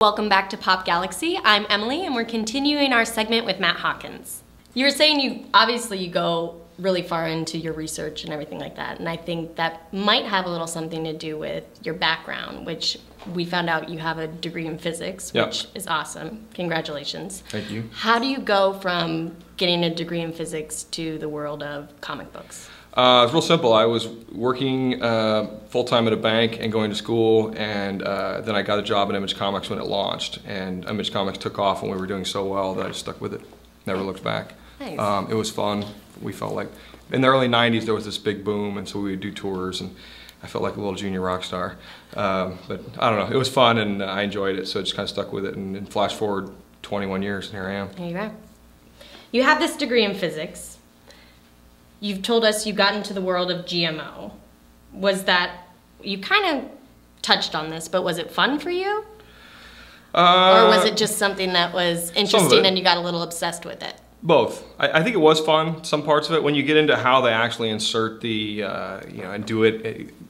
Welcome back to PopGalaxy. I'm Emily and we're continuing our segment with Matt Hawkins. You were saying you go really far into your research and everything like that, and I think that might have a little something to do with your background, which we found out you have a degree in physics, which is awesome. Congratulations. Thank you. How do you go from getting a degree in physics to the world of comic books? It's real simple. I was working full-time at a bank and going to school, and then I got a job at Image Comics when it launched, and Image Comics took off and we were doing so well that I just stuck with it. Never looked back. Nice. It was fun. We felt like, in the early 90s there was this big boom, and so we would do tours, and I felt like a little junior rock star. But I don't know, it was fun and I enjoyed it, so I just kind of stuck with it, and flash forward 21 years and here I am. There you are. You have this degree in physics. You've told us you got into the world of GMO. Was that, you kind of touched on this, but was it fun for you? Or was it just something that was interesting and you got a little obsessed with it? Both. I think it was fun, some parts of it. When you get into how they actually insert the, and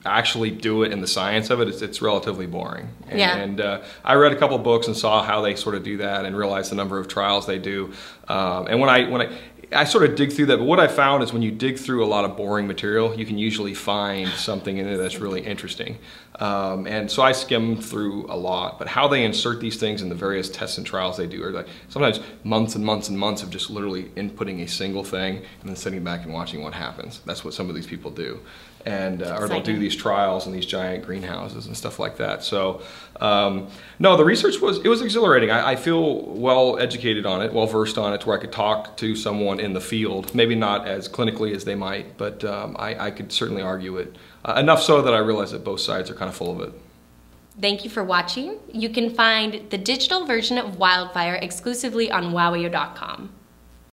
actually do it in the science of it, it's relatively boring. And I read a couple books and saw how they sort of do that and realized the number of trials they do. And when I sort of dig through that, but what I found is when you dig through a lot of boring material, you can usually find something in it that's really interesting. And so I skimmed through a lot, but how they insert these things in the various tests and trials they do are like sometimes months and months and months of just literally inputting a single thing and then sitting back and watching what happens. That's what some of these people do. And or they'll do these trials in these giant greenhouses and stuff like that. So no, the research was exhilarating. I feel well educated on it, well versed on it, to where I could talk to someone in the field, maybe not as clinically as they might, but I could certainly argue it enough so that I realized that both sides are kind of full of it. Thank you for watching. You can find the digital version of Wildfire exclusively on wowio.com.